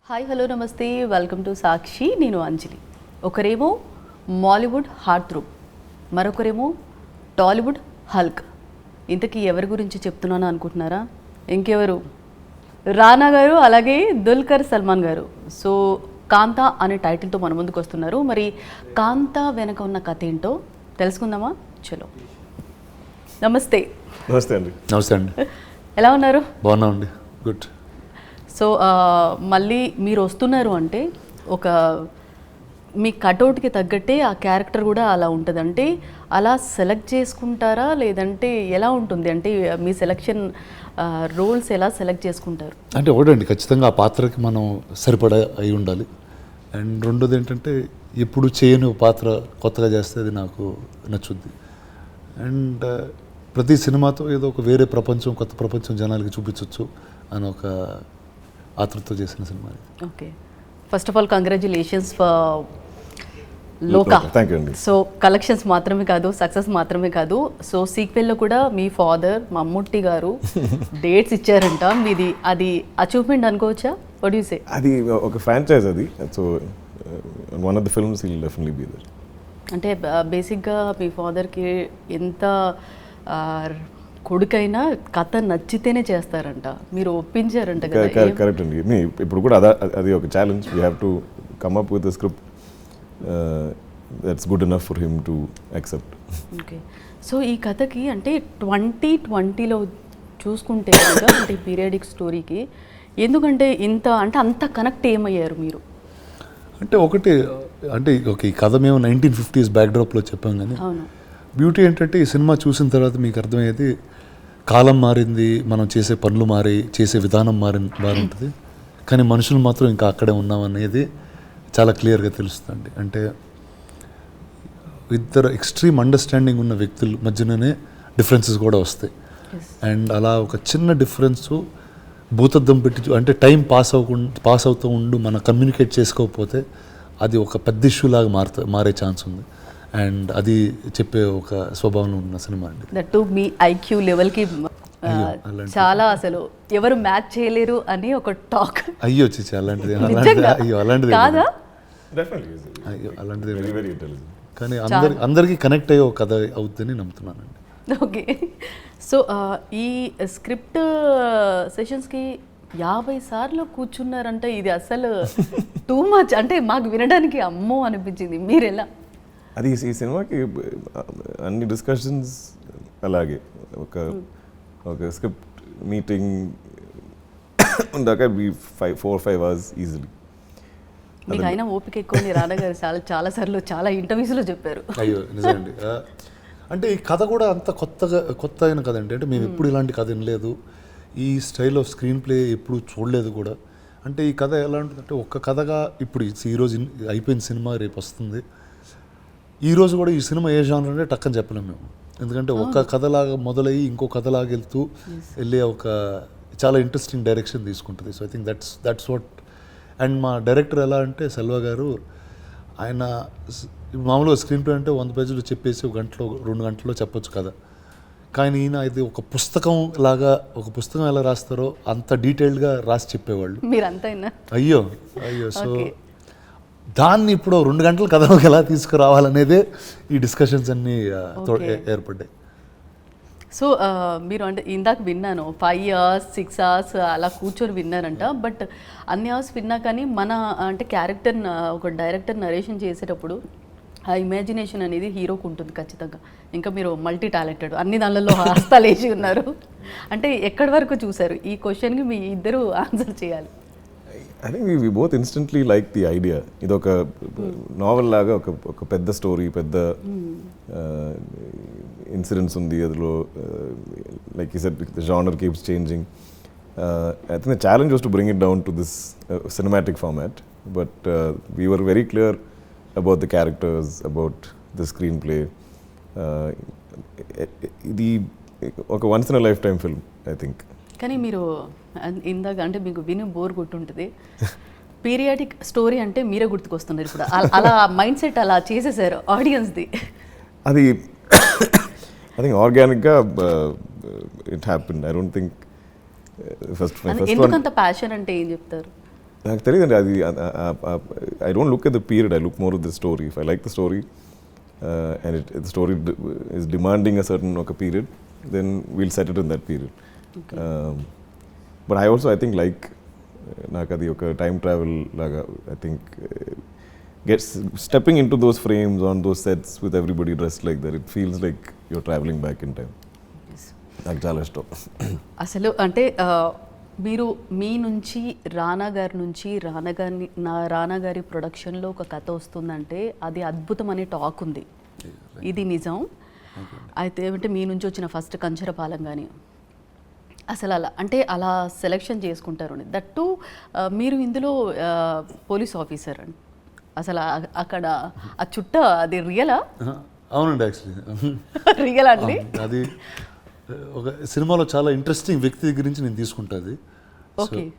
Hi hello నమస్తే welcome to Sakshi. నేను అంజలి. ఒకరేమో మాలీవుడ్ హార్ట్ థ్రోబ్, మరొకరేమో టాలీవుడ్ హల్క్. ఇంతకీ ఎవరి గురించి చెప్తున్నాను అనుకుంటున్నారా? ఇంకెవరు, రానా గారు, అలాగే దుల్కర్ సల్మాన్ గారు. సో కాంతా అనే టైటిల్తో మన ముందుకు వస్తున్నారు. మరి కాంతా వెనక ఉన్న కథ ఏంటో తెలుసుకుందామా? చలో. నమస్తే. నమస్తే అండి. నమస్తే అండి. ఎలా ఉన్నారు? బాగున్నామండి. గుడ్. సో మళ్ళీ మీరు వస్తున్నారు అంటే ఒక మీ కటౌట్కి తగ్గట్టే ఆ క్యారెక్టర్ కూడా అలా ఉంటుంది. అంటే అలా సెలెక్ట్ చేసుకుంటారా, లేదంటే ఎలా ఉంటుంది? అంటే మీ సెలెక్షన్ రోల్స్ ఎలా సెలెక్ట్ చేసుకుంటారు? అంటే ఒకటండి, ఖచ్చితంగా ఆ పాత్రకి మనం సరిపడా అయి ఉండాలి. అండ్ రెండోది ఏంటంటే ఎప్పుడు చేయని పాత్ర కొత్తగా చేస్తే అది నాకు నచ్చుద్ది. అండ్ ప్రతి సినిమాతో ఏదో ఒక వేరే ప్రపంచం, కొత్త ప్రపంచం జనాలకి చూపించవచ్చు అని ఒక ఆతృతతో చేసిన cinema. Okay, first of all congratulations for Lokah. Thank you అండి. సో కలెక్షన్స్ మాత్రమే కాదు, సక్సెస్ మాత్రమే కాదు, సో సీక్వెల్లో కూడా మీ ఫాదర్ మమ్ముట్టి గారు డేట్స్ ఇచ్చారంట. మీది అది అచీవ్మెంట్ అనుకోవచ్చా? What you say? అది ఒక ఫ్రాంచైజ్ అది. So one of the films will definitely be there. అంటే బేసిక్గా మీ ఫాదర్కి ఎంత కొడుకైనా కథ నచ్చితేనే చేస్తారంట. మీరు ఒప్పించారంట కదా? కరెక్ట్ అండి. ఇప్పుడు కూడా అది ఒక challenge. We have to come up with the script that's good enough for him to accept. Okay, so ఈ కథకి అంటే 2020లో చూసుకుంటే కనుక అంటే పీరియాడిక్ స్టోరీకి ఎందుకంటే ఇంత అంటే అంత కనెక్ట్ ఏమయ్యారు మీరు? అంటే ఒకటి అంటే ఓకే, ఈ కథ మేము 1950s బ్యాక్డ్రాప్లో చెప్పాం, కానీ అవును, బ్యూటీ ఏంటంటే ఈ సినిమా చూసిన తర్వాత మీకు అర్థమయ్యేది కాలం మారింది, మనం చేసే పనులు మారి, చేసే విధానం మారుంటుంది, కానీ మనుషులు మాత్రం ఇంకా అక్కడే ఉన్నాం అనేది చాలా క్లియర్గా తెలుస్తుంది. అంటే ఇద్దరు ఎక్స్ట్రీమ్ అండర్స్టాండింగ్ ఉన్న వ్యక్తుల మధ్యలోనే డిఫరెన్సెస్ కూడా వస్తాయి. అండ్ అలా ఒక చిన్న డిఫరెన్స్ భూతద్దం పెట్టి అంటే టైం పాస్ అవుతూ ఉండు మనం కమ్యూనికేట్ చేసుకోకపోతే అది ఒక పెద్ద ఇష్యూ లాగా మారే ఛాన్స్ ఉంది. అండ్ అది చెప్పే ఒక స్వభావం ఉన్న సినిమా అండి. దట్టు మీ ఐక్యూ లెవెల్కి చాలా అసలు ఎవరు మ్యాచ్ చేయలేరు అని ఒక టాక్. అయ్యో చిచ్చి అలాంటిది కాదా? అలాంటిది కానీ అందరికీ కనెక్ట్ అయ్యే ఒక కథ అవుతుందని నమ్ముతున్నానండి. ఓకే, సో ఈ స్క్రిప్ట్ సెషన్స్కి 50 సార్లు కూర్చున్నారంటే ఇది అసలు టూ మచ్. అంటే మాకు వినడానికి అమ్మో అనిపించింది. మీరు ఎలా? అది ఈ సినిమాకి అన్ని డిస్కషన్స్ అలాగే ఒక స్క్రిప్ట్ మీటింగ్ ఉందాక 4-5 hours ఈజీలీ. మీకు అయినా ఓపిక ఎక్కువ. రానా గారు చాలా సార్లు చాలా ఇంటర్వ్యూస్లో చెప్పారు. అయ్యో నిజండి. అంటే ఈ కథ కూడా అంత కొత్త అయిన కథ అంటే మేము ఎప్పుడు ఇలాంటి కథ వినలేదు, ఈ స్టైల్ ఆఫ్ స్క్రీన్ ప్లే ఎప్పుడు చూడలేదు కూడా. అంటే ఈ కథ ఎలా ఉంటుందంటే ఒక్క కథగా ఇప్పుడు ఈరోజు అయిపోయిన సినిమా రేపు వస్తుంది. ఈరోజు కూడా ఈ సినిమా ఏ జానర్ అంటే టక్కని చెప్పలేము మేము, ఎందుకంటే ఒక కథలాగా మొదలయ్యి ఇంకో కథలాగా వెళ్ళే ఒక చాలా ఇంట్రెస్టింగ్ డైరెక్షన్ తీసుకుంటుంది. So I think that's what. And మా డైరెక్టర్ ఎలా అంటే సెల్వ గారు, ఆయన మామూలుగా స్క్రీన్ ప్లే అంటే 100 పేజీలు చెప్పేసి 1 గంటలో 2 గంటల్లో చెప్పొచ్చు కదా, కానీ ఈయన ఇది ఒక పుస్తకం లాగా, ఒక పుస్తకం ఎలా రాస్తారో అంత డీటెయిల్డ్గా రాసి చెప్పేవాళ్ళు. మీరంతా అయ్యో. సో దాన్ని ఇప్పుడు 2 గంటల కథలోకి ఎలా తీసుకురావాలనేదే ఈ డిస్కషన్స్ అన్నీ ఏర్పడ్డాయి. సో మీరు అంటే ఇందాక విన్నాను 5 hours 6 hours అలా కూర్చొని విన్నారంట. బట్ అన్ని అవర్స్ విన్నా కానీ మన అంటే క్యారెక్టర్ ఒక డైరెక్టర్ నరేషన్ చేసేటప్పుడు ఆ ఇమాజినేషన్ అనేది హీరోకు ఉంటుంది ఖచ్చితంగా. ఇంకా మీరు మల్టీ టాలెంటెడ్, అన్ని దానిలలో హస్తాలు వేసి ఉన్నారు. అంటే ఎక్కడి వరకు చూసారు? ఈ క్వశ్చన్కి మీ ఇద్దరు ఆన్సర్ చేయాలి. I think we both instantly like the idea. ఇది ఒక నావెల్ లాగా ఒక పెద్ద స్టోరీ, పెద్ద ఇన్సిడెంట్స్ ఉంది అందులో. Like you said the genre keeps changing. I think the challenge was to bring it down to this cinematic format. But we were very clear about the characters, about the screenplay. ఇది ఒక once in a life time film I think. కానీ మీరు ఇందాక అంటే మీకు విని bore కొట్టుంటుంది. Periodic story అంటే మీరే గుర్తుకొస్తున్నారు ఇప్పుడు. అలా మైండ్ సెట్ అలా చేసేసారు ఆడియన్స్ది. అది ఐ థింక్ ఆర్గానిక్గా it happened. I don't think first ఎందుకంత ప్యాషన్ అంటే ఏం చెప్తారు? నాకు తెలియదండి అది I don't look at the period, I look more the story. If I like the story and the story is demanding a certain ఒక period, then we'll set it in that period. But I think like నాకు అది ఒక time travel లాగా, I think stepping into those frames on those sets with everybody dressed like that, it feels like you're traveling back in time. నాకు చాలా ఇష్టం. అసలు అంటే మీరు మీ నుంచి రానా గారి ప్రొడక్షన్లో ఒక కథ వస్తుందంటే అది అద్భుతం అనే టాక్ ఉంది. ఇది నిజం. అయితే ఏమంటే మీ నుంచి వచ్చిన ఫస్ట్ కంచరపాలెం కానీ అసలు అలా సెలెక్షన్ చేసుకుంటారు. దట్టు మీరు ఇందులో పోలీస్ ఆఫీసర్ అండి. అసలు అక్కడ ఆ చుట్ట అది రియలా? అవునండి, యాక్చువల్లీ రియల్ అండి. అది ఒక సినిమాలో చాలా ఇంట్రెస్టింగ్ వ్యక్తి దగ్గర నుంచి నేను తీసుకుంటుంది.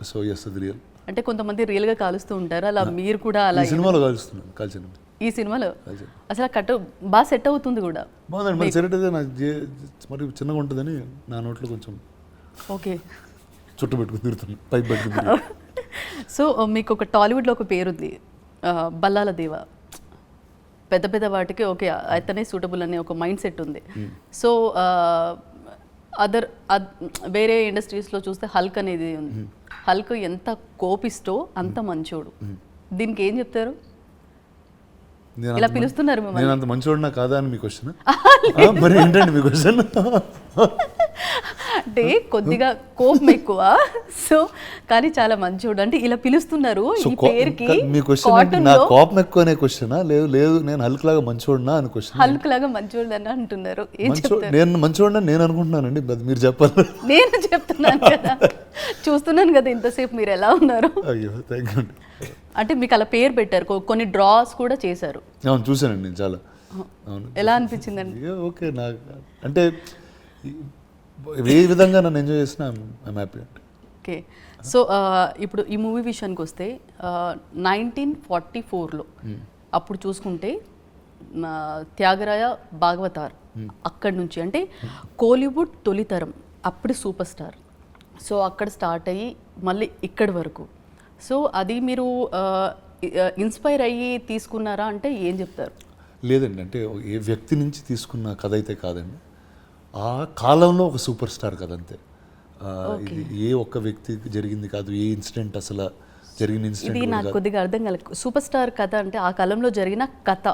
సో ఎస్, అది రియల్. అంటే కొంతమంది రియల్గా కాలుస్తూ ఉంటారు, అలా మీరు కూడా అలా ఈ సినిమాలో కాల్చుతున్నాను, కాల్చాను. ఈ సినిమాలో అసలు కట్ బాగా సెట్ అవుతుంది కూడా. బాగుందండి, మరి సెట్ అయితే నాకు మరి చిన్నగా ఉంటుందని నా నోట్లో కొంచెం ఓకే చుట్టు పెట్టుకుని తిరుగుతున్నాను, పైప్ పెట్టుకుని. సో మీకు ఒక టాలీవుడ్లో ఒక పేరుంది, బల్లాల దేవ. పెద్ద పెద్ద వాటికి ఓకే అతనే సూటబుల్ అనే ఒక మైండ్ సెట్ ఉంది. సో వేరే ఇండస్ట్రీస్లో చూస్తే హల్క్ అనేది ఉంది. హల్క్ ఎంత కోపిస్టో అంత మంచోడు. దీనికి ఏం చెప్తారు? ఇలా పిలుస్తున్నారు నేను మిమ్మల్ని. అంత మంచివాడినా కాదా అని మీ క్వశ్చన్? మరి ఏంటండి మీ క్వశ్చన్? అంటే కొద్దిగా కోపం ఎక్కువ, సో కానీ చాలా మంచోడు అంటే ఇలా పిలుస్తున్నారు ఈ పేరుకి. మీ క్వశ్చన్ నా కోపం ఎక్కువ అనే క్వశ్చనా? లేదు లేదు, నేను హల్క్ లాగా మంచివాడినా అని క్వశ్చన్. హల్క్ లాగా మంచోడు అని అంటున్నారు. ఏం చెప్తారు? నేను మంచివాడినా నేను అనుకుంటున్నానండి, అది మీరు చెప్పాలి. నేను చెప్తున్నాను కదా, చూస్తున్నాను కదా ఇంతసేపు మీరు ఎలా ఉన్నారు. అయ్యో థ్యాంక్ యూ అండి. అంటే మీకు అలా పేరు పెట్టారు, కొన్ని డ్రాస్ కూడా చేశారు. అవును, చూశానండి నేను చాలా. అవును, ఎలా అనిపించిందండి? ఓకే, నాకు అంటే ఏ విధంగా నన్ను ఎంజాయ్ చేసినా ఐఎమ్ హ్యాపీ అండి. ఓకే, సో ఇప్పుడు ఈ మూవీ విషయానికి వస్తే 1944లో అప్పుడు చూసుకుంటే త్యాగరాయ భాగవతార్ అక్కడి నుంచి అంటే కోలీవుడ్ తొలితరం, అప్పుడు సూపర్ స్టార్. సో అక్కడ స్టార్ట్ అయ్యి మళ్ళీ ఇక్కడి వరకు. సో అది మీరు ఇన్స్పైర్ అయ్యి తీసుకున్నారా అంటే ఏం చెప్తారు? లేదండి, అంటే ఏ వ్యక్తి నుంచి తీసుకున్న కథ అయితే కాదండి, ఆ కాలంలో ఒక సూపర్ స్టార్ కథ అంతే. ఇది ఏ ఒక్క వ్యక్తికి జరిగింది కాదు, ఏ ఇన్సిడెంట్ అసలు జరిగిన ఇది ఇన్సిడెంట్ నాకు కొద్దిగా అర్థం కాలేదు. సూపర్ స్టార్ కథ అంటే ఆ కాలంలో జరిగిన కథ,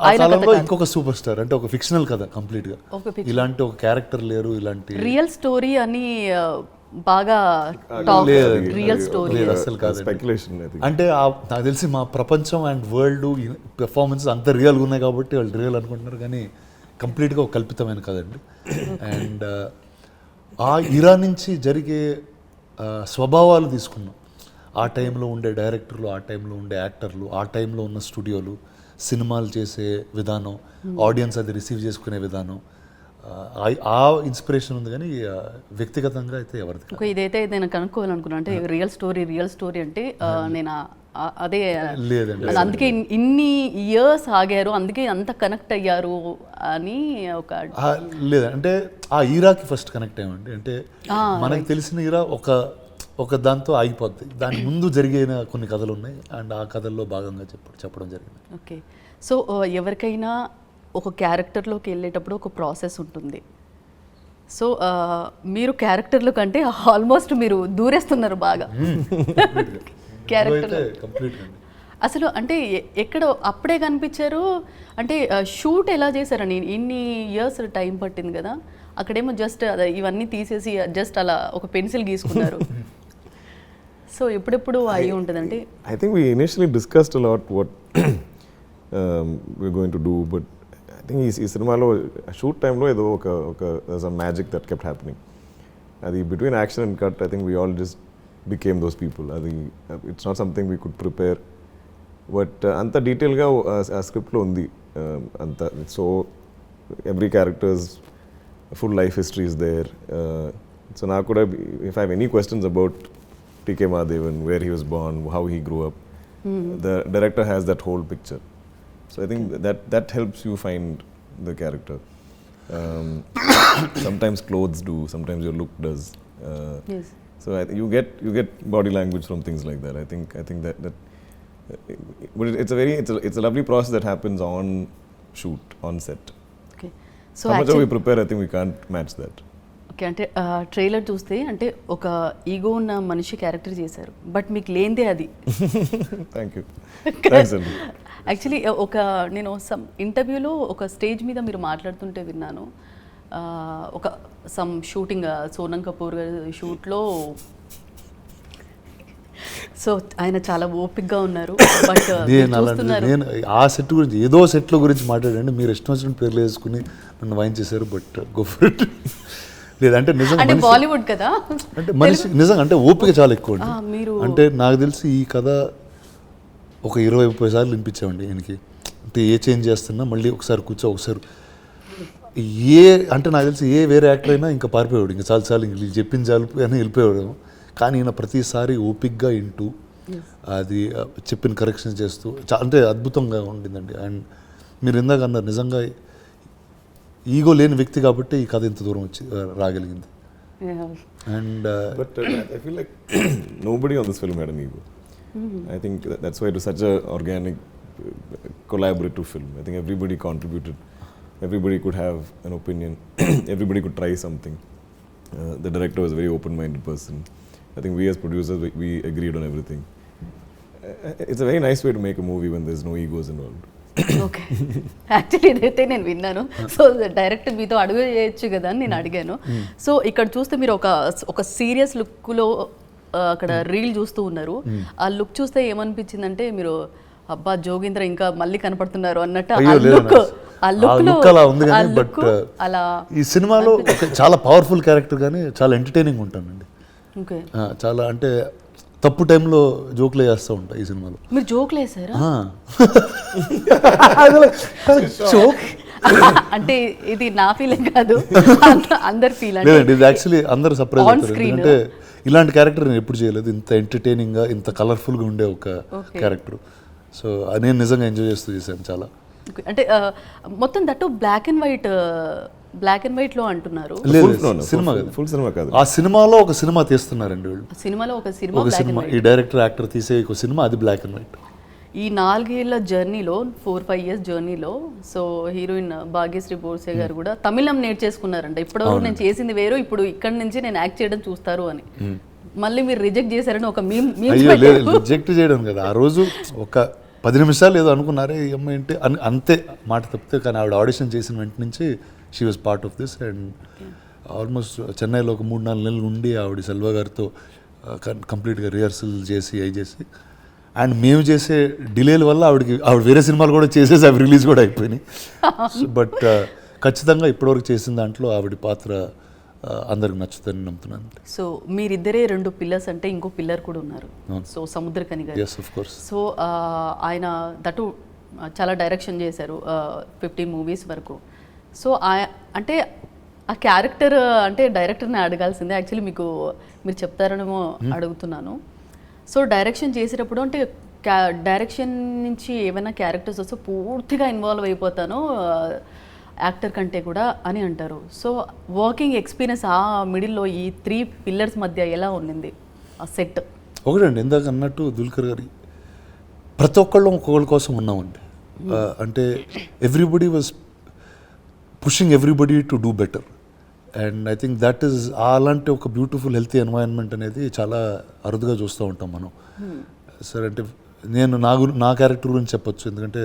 ఆ కాలంలో ఇంకొక సూపర్ స్టార్ అంటే ఒక ఫిక్షనల్ కథ కంప్లీట్ గా. ఇలాంటి ఒక క్యారెక్టర్ లేరు, ఇలాంటి రియల్ స్టోరీ అని బాగా రియల్ స్టోరీ అసలు కాదు, స్పెక్యులేషన్. అంటే నాకు తెలిసి మా ప్రపంచం అండ్ వరల్డ్ పెర్ఫార్మెన్స్ అంత రియల్గా ఉన్నాయి కాబట్టి వాళ్ళు రియల్ అనుకుంటున్నారు, కానీ కంప్లీట్గా ఒక కల్పితమైన కదండి. అండ్ ఆ ఇరా నుంచి జరిగే స్వభావాలు తీసుకున్నాం. ఆ టైంలో ఉండే డైరెక్టర్లు, ఆ టైంలో ఉండే యాక్టర్లు, ఆ టైంలో ఉన్న స్టూడియోలు, సినిమాలు చేసే విధానం, ఆడియన్స్ అది రిసీవ్ చేసుకునే విధానం, ఆ ఇన్స్పిరేషన్ ఉంది. కానీ వ్యక్తిగతంగా అయితే ఎవరిది? ఓకే, ఇదైతే నేను కనుక్కోవాలనుకున్నాను. అంటే రియల్ స్టోరీ అంటే నేను అదే లేదండి, అందుకే ఇన్ని ఇయర్స్ ఆగారు, అందుకే అంత కనెక్ట్ అయ్యారు అని ఒక లేదు. అంటే ఆ ఈరాకి ఫస్ట్ కనెక్ట్ అయ్యామండి. అంటే మనకి తెలిసిన ఈరా ఒక దాంతో ఆగిపోద్ది, దాని ముందు జరిగిన కొన్ని కథలు ఉన్నాయి అండ్ ఆ కథల్లో భాగంగా చెప్పడం జరిగింది. ఓకే, సో ఎవరికైనా ఒక క్యారెక్టర్లోకి వెళ్ళేటప్పుడు ఒక ప్రాసెస్ ఉంటుంది. సో మీరు క్యారెక్టర్ల కంటే ఆల్మోస్ట్ మీరు దూరేస్తున్నారు బాగా క్యారెక్టర్లో. అసలు అంటే ఎక్కడ అప్పుడే కనిపించారు అంటే షూట్ ఎలా చేశారని ఇన్ని ఇయర్స్ టైం పట్టింది కదా, అక్కడేమో జస్ట్ ఇవన్నీ తీసేసి జస్ట్ అలా ఒక పెన్సిల్ గీసుకున్నారు. సో ఎప్పుడెప్పుడు అయ్యి ఉంటుందంటే I think we initially discussed a lot what we're going to do, but I think ఈ సినిమాలో షూట్ టైంలో ఏదో ఒక మ్యాజిక్ దట్ కెప్ట్ హ్యాపెనింగ్. అది between action and cut I think we all just became those people. అది it's not something we could prepare, but అంత డీటెయిల్గా ఆ స్క్రిప్ట్లో ఉంది అంత. So every characters full life history is there. So నాకు కూడా if I have any questions about TK Mahadevan, where he was Born, how he grew up, the director has that whole picture. So I think that helps you find the character. Sometimes clothes do, sometimes your look does. Yes. So you get body language from things like that. I think that but it's a lovely process that happens on shoot, on set. Okay so How much we prepare, I think we can't match that. Okay అంటే trailer చూస్తే అంటే ఒక ego ఉన్న మనిషి character చేశారు but మీకు లేనిదే అది. Thank you. Thanks, Andy. Actually నేను సమ్ ఇంటర్వ్యూలో ఒక స్టేజ్ మీద మీరు మాట్లాడుతుంటే విన్నాను. ఒక సమ్ షూటింగ్ సోనం కపూర్ గారి షూట్లో సో ఆయన చాలా ఓపిక్గా ఉన్నారు బట్ నేను ఆ సెట్ గురించి ఏదో సెట్లో గురించి మాట్లాడండి, మీరు ఇష్టం వచ్చిన పేర్లు వేసుకుని నన్ను వైన్ చేశారు. But go for it. లేదంటే నిజంగా అంటే బాలీవుడ్ కదా, అంటే మనిషి నిజంగా అంటే ఓపిక చాలా ఎక్కువ అండి. మీరు అంటే నాకు తెలిసి ఈ కథ ఒక 20-30 సార్లు వినిపించామండి ఈయనకి. అంటే ఏ చేంజ్ చేస్తున్నా మళ్ళీ ఒకసారి ఒకసారి అంటే నాకు తెలిసి వేరే యాక్టర్ అయినా ఇంకా పారిపోయాడు, ఇంకా చాలు ఇంక చెప్పింది చాలు అని వెళ్ళిపోయాడు. కానీ ఈయన ప్రతిసారి ఓపిక్గా వింటూ అది చెప్పిన కరెక్షన్ చేస్తూ అంటే అద్భుతంగా ఉండిందండి. అండ్ మీరు ఇందాక అన్నారు నిజంగా ఈగో లేని వ్యక్తి కాబట్టి ఈ కథ ఇంత దూరం వచ్చి రాగలిగింది. And But I feel like nobody on this film had an ego. I think that's why it was such a organic, collaborative film. I think everybody contributed. Everybody could have an opinion. Everybody could try something. The director was a very open-minded person. I think we as producers, we agreed on everything. It's a very nice way to make a movie when there's no egos involved. Okay actually ఇదైతే నేను విన్నాను. So direct మీతో అడుగు చేయొచ్చు కదా అని నేను అడిగాను. సో ఇక్కడ చూస్తే మీరు ఒక సీరియస్ లుక్లో అక్కడ రీల్ చూస్తూ ఉన్నారు. ఆ లుక్ చూస్తే ఏమనిపించిందంటే మీరు అబ్బా జోగేంద్ర ఇంకా మళ్ళీ కనపడుతున్నారు అన్నట్టు అలా. ఈ సినిమాలో చాలా పవర్ఫుల్ క్యారెక్టర్ కానీ చాలా ఎంటర్టైనింగ్ ఉంటానండి. ఓకే చాలా అంటే తప్పు టైంలో జోక్లు వేస్తూ ఉంటాయి ఈ సినిమాలో. మీరు జోక్లు వేసారా? అంటే ఇది నా ఫీలింగ్ కాదు, అందరు ఫీల్. లేదండి, ఇది యాక్చువల్లీ అందరు సర్ప్రైజ్ అవుతారు. ఎందుకంటే ఇలాంటి క్యారెక్టర్ నేను ఎప్పుడు చేయలేదు, ఇంత ఎంటర్టైనింగ్గా ఇంత కలర్ఫుల్గా ఉండే ఒక క్యారెక్టర్. సో నేను నిజంగా ఎంజాయ్ చేస్తూ చేశాను చాలా. అంటే మొత్తం దట్టు బ్లాక్ అండ్ వైట్ లో అంటున్నారు. సినిమా ఫుల్ సినిమా కాదు, ఆ సినిమాలో ఒక సినిమా తీస్తున్నారండి వీళ్ళు. సినిమాలో ఒక సినిమా ఈ డైరెక్టర్ యాక్టర్ తీసే ఒక సినిమా, అది బ్లాక్ అండ్ వైట్. ఈ 4 ఏళ్ల జర్నీలో 4-5 years జర్నీలో సో హీరోయిన్ భాగ్యశ్రీ బోర్సే గారు కూడా తమిళం నేర్చేసుకున్నారంట. ఇప్పటివరకు నేను చేసింది వేరు, ఇప్పుడు ఇక్కడ నుంచి నేను యాక్ట్ చేయడం చూస్తారు అని. మళ్ళీ మీరు రిజెక్ట్ చేశారని ఒక రిజెక్ట్ చేయడం కదా, ఆ రోజు ఒక 10 నిమిషాలు ఏదో అనుకున్నారే ఈ అమ్మాయి ఏంటి అని అంతే మాట తప్పితే. కానీ ఆవిడ ఆడిషన్ చేసిన వెంట నుంచి she was part of this. And almost చెన్నైలో ఒక 3-4 నెలలు ఉండి ఆవిడ సెల్వా గారితో కంప్లీట్గా రిహర్సల్ చేసి అవి చేసి, అండ్ మేము చేసే డిలేల వల్ల ఆవిడ వేరే సినిమాలు కూడా చేసేసి అవి రిలీజ్ కూడా అయిపోయినాయి. బట్ ఖచ్చితంగా ఇప్పటివరకు చేసిన దాంట్లో ఆవిడ పాత్ర అందరికి నచ్చుతుందని నమ్ముతున్నాను. సో మీరిద్దరే 2 పిల్లర్స్ అంటే ఇంకో పిల్లర్ కూడా ఉన్నారు. సో సముద్రకని గారు. yes of course. సో ఆయన దట్టు చాలా డైరెక్షన్ చేశారు 15 movies వరకు. సో అంటే ఆ క్యారెక్టర్ అంటే డైరెక్టర్ని అడగాల్సిందే, యాక్చువల్లీ మీరు చెప్తారనేమో అడుగుతున్నాను. సో డైరెక్షన్ చేసేటప్పుడు అంటే డైరెక్షన్ నుంచి ఏమైనా క్యారెక్టర్స్ వస్తే పూర్తిగా ఇన్వాల్వ్ అయిపోతాను యాక్టర్ కంటే కూడా అని అంటారు. సో వర్కింగ్ ఎక్స్పీరియన్స్ ఆ మిడిల్లో ఈ 3 pillars మధ్య ఎలా ఉండింది ఆ సెట్? ఒకటండి, ఇందాక అన్నట్టు దుల్కర్ గారి ప్రతి ఒక్కళ్ళు ఒక్కొక్కళ్ళ కోసం ఉన్నామండి. అంటే everybody was pushing everybody to do better. And I think that is అలాంటి ఒక బ్యూటిఫుల్ హెల్తీ ఎన్వైరన్మెంట్ అనేది చాలా అరుదుగా చూస్తూ ఉంటాం మనం. సరే అంటే నేను నా క్యారెక్టర్ గురించి చెప్పొచ్చు, ఎందుకంటే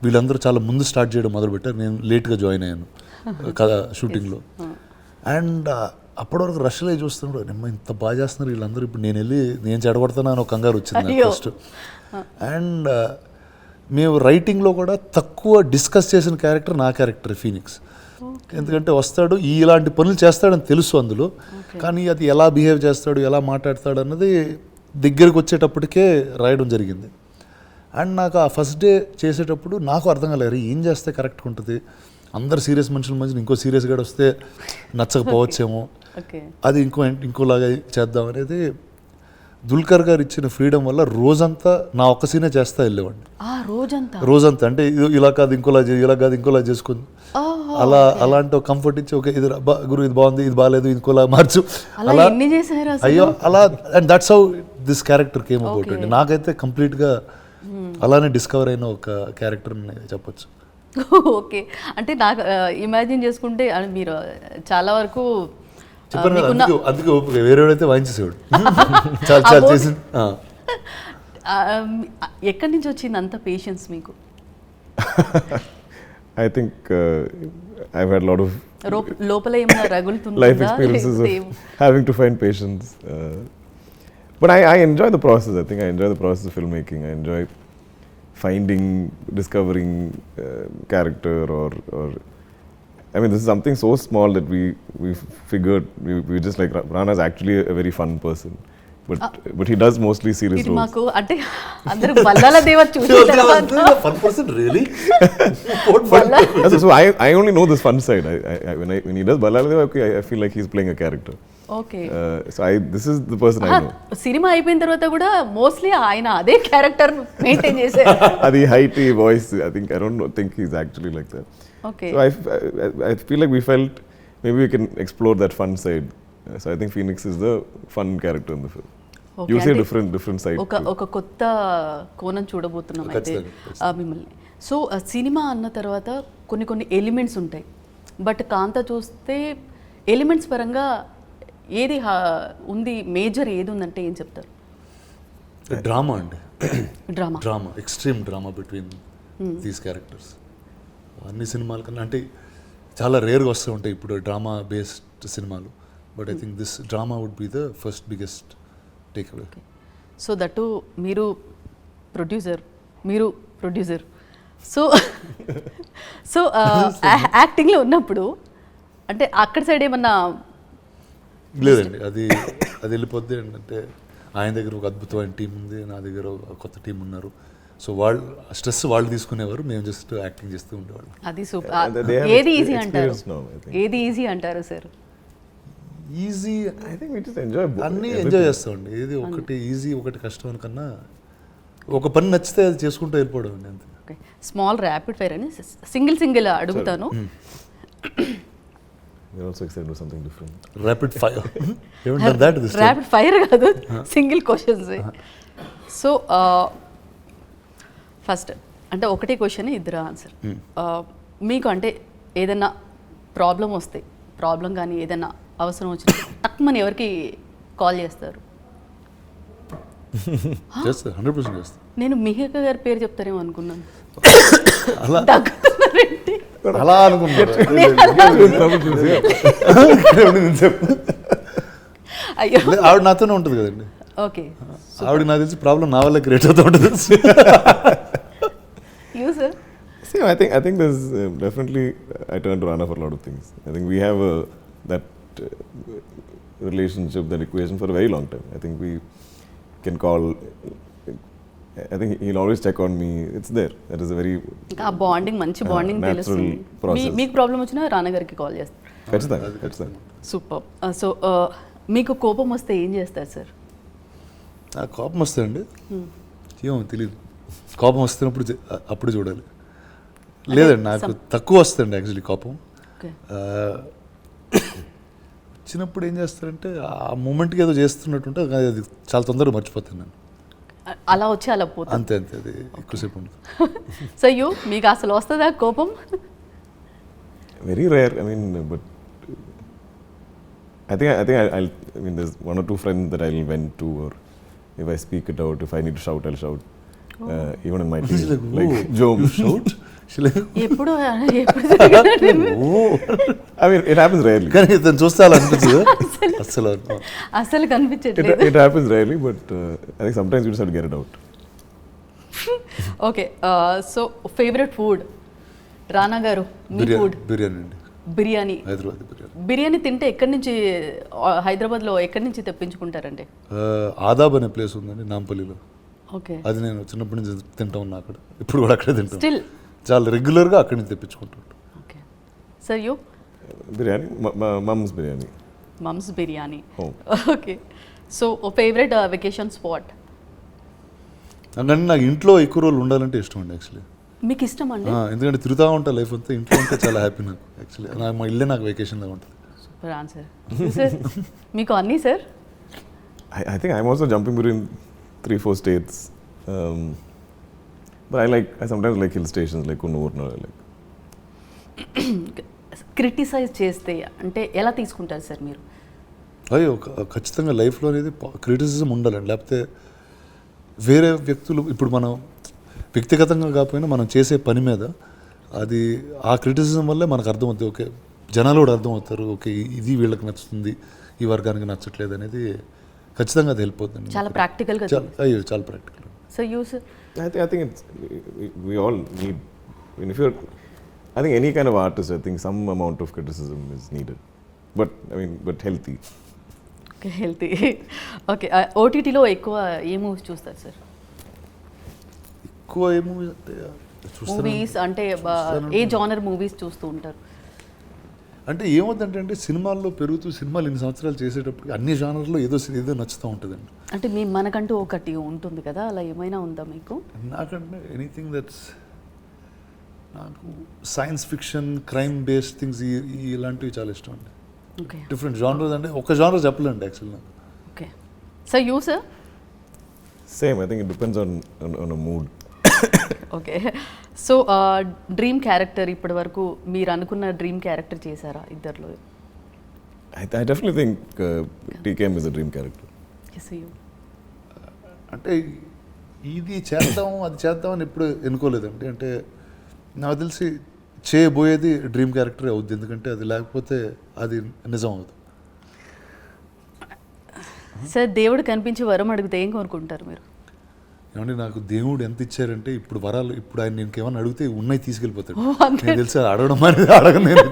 వీళ్ళందరూ చాలా ముందు స్టార్ట్ చేయడం మొదలుపెట్టారు, నేను లేట్గా జాయిన్ అయ్యాను కదా షూటింగ్లో. అండ్ అప్పటివరకు రష్లో చూస్తున్నాడు నిమ్మ ఇంత బాగా చేస్తున్నారు వీళ్ళందరూ, ఇప్పుడు నేను చెడగొడతాను అని ఒక కంగారు వచ్చింది ఫస్ట్. అండ్ మేము రైటింగ్లో కూడా తక్కువ డిస్కస్ చేసిన క్యారెక్టర్ నా క్యారెక్టర్ ఫీనిక్స్. ఎందుకంటే వస్తాడు ఇలాంటి పనులు చేస్తాడని తెలుసు అందులో, కానీ అది ఎలా బిహేవ్ చేస్తాడు ఎలా మాట్లాడతాడు అన్నది దగ్గరికి వచ్చేటప్పటికే రాయడం జరిగింది. అండ్ నాకు ఆ ఫస్ట్ డే చేసేటప్పుడు నాకు అర్థం కాలేదు ఏం చేస్తే కరెక్ట్గా ఉంటుంది, అందరు సీరియస్ మనుషుల మధ్య ఇంకో సీరియస్గా వస్తే నచ్చకపోవచ్చేమో, అది ఇంకోలాగా చేద్దాం అనేది. దుల్కర్ గారు ఇచ్చిన ఫ్రీడమ్ వల్ల రోజంతా నా ఒక్క సీనే చేస్తా వెళ్ళేవాడిని. రోజంతా అంటే ఇలా కాదు ఇంకోలా ఇలా కాదు ఇంకోలా చేసుకుంది అలాంటి కంఫర్ట్ ఇచ్చి ఓకే ఇది గురు ఇది బాగుంది ఇది బాగాలేదు ఇంకోలా మార్చు అలా ఎన్ని చేశారు అసలు? అయ్యో అలా and that's how this character came about అండి. నాకైతే కంప్లీట్గా అలానే డిస్కవర్ అయిన ఒక క్యారెక్టర్ చెప్పొచ్చు. ఓకే, అంటే నాకు ఇమాజిన్ చేసుకుంటే మీరు చాలా వరకు చెప్పాను కదా, అందుకే ఓపిక వేరేవాడైతే వాయించేసేవాడు. చాలా చాలా చేసి ఎక్కడి నుంచి వచ్చింది అంత పేషెన్స్ మీకు? I think I've had a lot of లోపల ఏమైనా రగులుతుందా? life experiences of having to find patience. But I enjoy the process. I think I enjoy the process of filmmaking. I enjoy finding, discovering character or I mean, this is something so small that we figured we just like Rana is actually a very fun person. But he does mostly serious ఇది roles. మాకు అంటే అందరూ బల్లాల దేవ చూసిన తర్వాత fun person really So I only know this fun side. When he does Balala, okay, I feel like he's playing a character. Okay. So this is the person I know. Cinema అయిపోయిన తర్వాత కూడా mostly ఆయన అదే character maintain చేశారు. The heighty voice, I don't think he's actually like that. Okay. So I feel like we felt maybe we can explore that fun side. So I think Phoenix is the fun character in the film. Okay, You see a అంటే different side. ఒక కొత్త కోణం చూడబోతున్నాం అయితే ఖచ్చితంగా. మిమ్మల్ని. So cinema అన్న తర్వాత కొన్ని ఎలిమెంట్స్ ఉంటాయి, బట్ కాంత చూస్తే ఎలిమెంట్స్ పరంగా ఏది ఉంది, మేజర్ ఏది ఉందంటే ఏం చెప్తారు? డ్రామా అండి. Drama extreme drama between these characters. అన్ని సినిమాల కన్నా అంటే చాలా రేర్గా వస్తూ ఉంటాయి ఇప్పుడు డ్రామా బేస్డ్ సినిమాలు. But I think this drama would be the first biggest take away. So that మీరు ప్రొడ్యూసర్ సో సో యాక్టింగ్లో ఉన్నప్పుడు అంటే అక్కడ సైడ్ ఏమన్నా లేదండి, అది వెళ్ళిపోద్ది. ఏంటంటే ఆయన దగ్గర ఒక అద్భుతమైన టీం ఉంది, నా దగ్గర ఒక కొత్త టీం ఉన్నారు. సో వాళ్ళు స్ట్రెస్ వాళ్ళు తీసుకునేవారు, మేము జస్ట్ యాక్టింగ్ చేస్తూ ఉండేవాళ్ళం. అది They సూపర్. have ఏది ఈజీ అంటారు? experience now, I think. ఏది ఈజీ అంటారు sir? Easy I think we just enjoy అన్నీ everything. ఎంజాయ్ చేస్తామండి. ఏది ఒకటి ఈజీ ఒకటి కష్టం అనుకన్నా ఒక పని నచ్చితే అది చేసుకుంటూ వెళ్ళిపోవడం అండి అంతే. ఓకే, స్మాల్ ర్యాపిడ్ ఫైర్ అని సింగిల్ అడుగుతాను. We're also excited to do something different. Rapid fire ఏమంటారు that this time? Rapid fire కాదు, సింగిల్ క్వశ్చన్స్. సో ఫస్ట్ అంటే ఒకటే క్వశ్చన్, ఇద్దరు ఆన్సర్. మీకు అంటే ఏదైనా ప్రాబ్లం కానీ ఏదైనా అవసరం వచ్చిన తక్కువని ఎవరికి కాల్ చేస్తారు? చేస్తారు, 100% చేస్తారు. నేను మిహిక గారి పేరు చెప్తారేమో అనుకున్నాను. అలా దగ్గుతున్నారేంటి? అలా అనుకుంటారు. అయ్యో, ఆవిడ నాతోనే ఉంటుంది కదండి. ఓకే. ఆవిడ నాకు తెలిసి ప్రాబ్లం నా వల్ల క్రియేట్ అవుతూ ఉంటుంది. You sir? See, I think there's definitely I turn to Rana for a lot of things. I think we have that relationship, that equation for a very long time. I think we can call. I think he'll always check on me. It's there. That is a very ఇంకా ఆ bonding, మంచి bonding natural తెలుస్తుంది. process. మీకు problem వచ్చినా రానగారికి call చేస్తారు. that's that. Super. So మీకు కోపం వస్తే ఏం చేస్తారు సార్? నాకు కోపం వస్తుందండి, ఏమో తెలియదు. కోపం వస్తున్నప్పుడు అప్పుడు చూడాలి. లేదండి, నాకు తక్కువ వస్తుంది యాక్చువల్లీ కోపం. ఓకే. వచ్చినప్పుడు ఏం చేస్తారంటే ఆ మూమెంట్కి ఏదో చేస్తున్నట్టుంటే అది చాలా తొందరగా మర్చిపోతాను నేను. అలా వచ్చి అలా పోతాను. అంతే అది ఎక్కువసేపు ఉండదు. సో మీకు అసలు వస్తుందా కోపం? Very rare. I mean, but I think I'll. I mean, there's one or two friends that I'll vent to, or if I speak it out, if I need to shout, I'll shout. Even in my team, like Jom. Shout? ఎప్పుడు జరిగిందండి? I mean, it happens rarely. కానీ ఇతను చూస్తే అలా అనిపించదు అసలు. అసలు కనిపించట్లేదు. It happens rarely, but I think sometimes you just have to get it out. Okay. So favourite food రానా గారు, మీ ఫుడ్? బిర్యానీ అండి, బిర్యానీ. హైదరాబాద్ బిర్యానీ. బిర్యానీ తింటే ఎక్కడి నుంచి, హైదరాబాద్లో ఎక్కడి నుంచి తెప్పించుకుంటారండి? ఆదాబ్ అనే ప్లేస్ ఉందండి నాంపల్లిలో. ఓకే. అది నేను చిన్నప్పటి నుంచి తింటా ఉన్నా అక్కడ, ఇప్పుడు కూడా అక్కడే తింటాను. స్టిల్ చాలా రెగ్యులర్గా అక్కడి నుంచి తెప్పించుకుంటాను. Okay. Sir you? Biryani, mom's biryani. Mom's biryani. Home. Okay. So favourite vacation spot? అందుకని నాకు ఇంట్లో ఎక్కువ రోజులు ఉండాలంటే ఇష్టం అండి యాక్చువల్లీ. మీకు ఇష్టం అండి? ఎందుకంటే తిరుగుతూ ఉంటా లైఫ్ అంతా, ఇంట్లో ఉంటే చాలా హ్యాపీ నాకు యాక్చువల్లీ. మా ఇల్లే నాకు వెకేషన్లో ఉంటుంది. Super answer sir. మీకు అన్నీ sir? I think I'm also jumping between 3-4 states. But I sometimes like hill stations, like Kunnur. Like. Criticise చేస్తే అంటే ఎలా తీసుకుంటారు సార్ మీరు? అయ్యో ఖచ్చితంగా లైఫ్లో అనేది క్రిటిసిజం ఉండాలండి. లేకపోతే వేరే వ్యక్తులు, ఇప్పుడు మనం వ్యక్తిగతంగా కాకపోయినా మనం చేసే పని మీద అది ఆ క్రిటిసిజం వల్లే మనకు అర్థమవుతుంది. ఓకే, జనాలు కూడా అర్థమవుతారు, ఓకే ఇది వీళ్ళకి నచ్చుతుంది, ఈ వర్గానికి నచ్చట్లేదు అనేది ఖచ్చితంగా అది హెల్ప్ అవుతుంది. చాలా ప్రాక్టికల్గా. అయ్యో చాలా practical. So use I think it's we all need. I mean, I think any kind of artist, I think some amount of criticism is needed. But healthy. Okay, healthy. Okay, ఓటీటీలో ఎక్కువ ఏ movies చూస్తారు sir? ఎక్కువ ఏ movies అంటే movies అంటే ఏ genre movies చూస్తూ ఉంటారు? అంటే ఏమవుతుందంటే సినిమాల్లో పెరుగుతూ సినిమాలు ఇన్ని సంవత్సరాలు చేసేటప్పుడు అన్ని జానర్లో ఏదో నచ్చుతూ ఉంటుందండి. అంటే మనకంటూ ఒకటి ఉంటుంది కదా, అలా ఏమైనా ఉందా మీకు? నాకంటే ఎనీథింగ్ దట్స్, నాకు science fiction, crime based things ఇలాంటివి చాలా ఇష్టం అండి. ఓకే, డిఫరెంట్ జానర్స్ అంటే ఒక జానర్ చెప్పలేండి యాక్చువల్లీ నాకు. Okay. So you sir? Same. I think it depends on a mood. Okay. So dream character ఇప్పటి వరకు మీరు అనుకున్న డ్రీమ్ క్యారెక్టర్ చేశారా ఇద్దరిలో? I definitely think TKM is a dream character. Yes, you. అంటే ఇది చేద్దాం అది చేద్దాం అని ఎప్పుడు ఎన్నుకోలేదండి. అంటే నాకు తెలిసి చేయబోయేది డ్రీమ్ క్యారెక్టర్ అవుద్ది, ఎందుకంటే అది లేకపోతే అది నిజం అవుతుంది. సార్, దేవుడు కనిపించి వరం అడిగితే ఏం కోరుకుంటారు మీరు? ఏమంటే నాకు దేవుడు ఎంత ఇచ్చారంటే ఇప్పుడు వరాలు, ఇప్పుడు ఆయన నేను ఏమన్నా అడిగితే ఉన్నాయి తీసుకెళ్ళిపోతాడు. అంతే. నేను తెలిసి అడగడం అనేది అడగను, నేను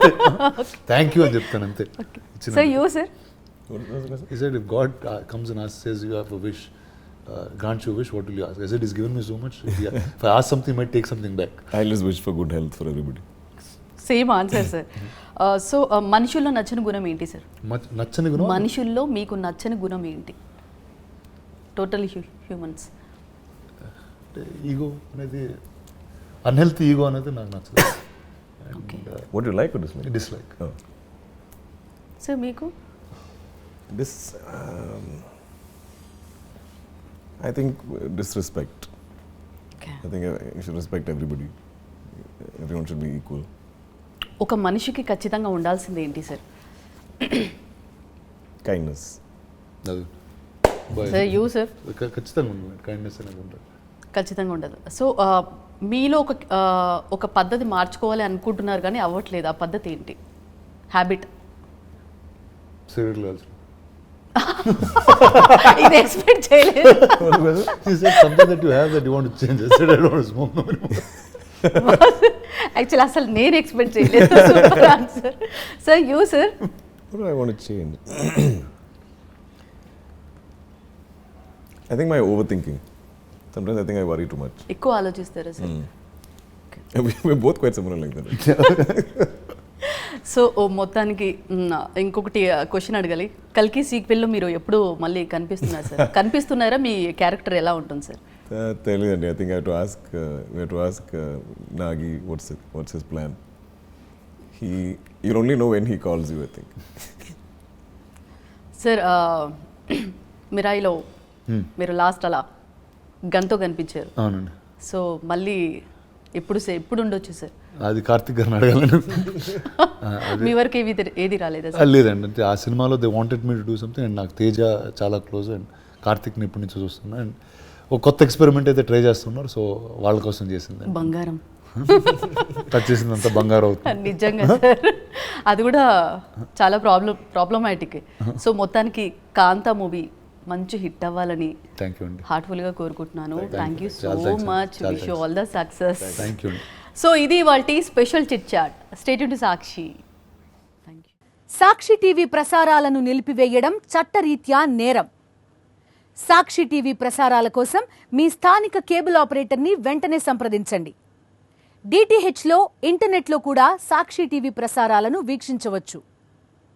థ్యాంక్ యూ అని చెప్తాను అంతే. Sir you sir? He said if God comes and asks, says you have a wish, grants you a wish, what will you ask? I said he's given me so much. If I ask something, he might take something back. I always wish for good health for everybody. Same answer sir. So మనుషుల్లో నచ్చని గుణం ఏంటి sir? నచ్చని గుణం, మనుషుల్లో మీకు నచ్చని గుణం ఏంటి? Total humans. ఈగో అనేది, అన్హెల్తీ ఈగో అనేది నాకు నచ్చదు. Okay. What do you like or dislike? Dislike. Oh. Sir మీకు? I think disrespect. Okay. I think you should respect everybody. Everyone should be equal. ఒక మనిషికి ఖచ్చితంగా ఉండాల్సింది ఏంటి సార్? Kindness. అది సార్ యూ సార్? ఖచ్చితంగా ఉంది, కైండ్నెస్ అనేది ఉంటుంది. ఖచ్చితంగా ఉండదు. సో మీలో ఒక పద్ధతి మార్చుకోవాలి అనుకుంటున్నారు కానీ అవ్వట్లేదు, ఆ పద్ధతి ఏంటి? హ్యాబిట్? Serial calls. ఇది ఎక్స్పెక్ట్ చేయలేదు. She said something that you have that you want to change. I said I don't want to smoke no more. Actually అసలు నేను ఎక్స్పెక్ట్ చేయలేదు. Answer. Sir you sir? What do I want to change? I think my overthinking. Sometimes I think I worry too much. ఎక్కువ ఆలోచిస్తారా sir? We're both quite similar like that. So మొత్తానికి ఇంకొకటి question అడగాలి. కల్కి సీక్వెల్లో మీరు ఎప్పుడు మళ్ళీ కనిపిస్తున్నారు సార్? కనిపిస్తున్నారా? మీ క్యారెక్టర్ ఎలా ఉంటుంది సార్? తెలియదండి. I think I have to ask Nagi what's his plan. You'll only know when he calls you, I think. Sir మిరాయిలో మీరు లాస్ట్ అలా గన్తో కనిపించారు. అవునండి. సో మళ్ళీ ఎప్పుడు ఉండొచ్చు సార్? అది కార్తిక్ గారిని అడగాలని. మీ వరకు ఏది రాలేదా సార్? లేదండి, అంటే ఆ సినిమాలో they wanted me to do something, and నాకు తేజ చాలా క్లోజ్, అండ్ కార్తిక్ని ఇప్పటి నుంచి చూస్తున్నా, అండ్ ఒక కొత్త ఎక్స్పెరిమెంట్ అయితే ట్రై చేస్తున్నారు. సో వాళ్ళ కోసం చేసింది. బంగారం టచ్ చేసిందంత బంగారం అవుతుంది. నిజంగా సార్, అది కూడా చాలా ప్రాబ్లమాటిక్. సో మొత్తానికి కాంతా మూవీ మంచి హిట్ అవ్వాలని థ్యాంక్ యూ అండి, హార్ట్ఫుల్గా కోరుకుంటున్నాను. Thank you so much. Wish you all the success. Thank you అండి. సో ఇది వాళ్ళ special chit chat. Stay tuned to Sakshi. Thank you. Sakshi TV ప్రసారాలను నిలిపివేయడం చట్టరీత్యా నేరం. సాక్షి టీవీ ప్రసారాల కోసం మీ స్థానిక కేబుల్ ఆపరేటర్ని వెంటనే సంప్రదించండి. డిటిహెచ్లో, ఇంటర్నెట్లో కూడా సాక్షి టీవీ ప్రసారాలను వీక్షించవచ్చు.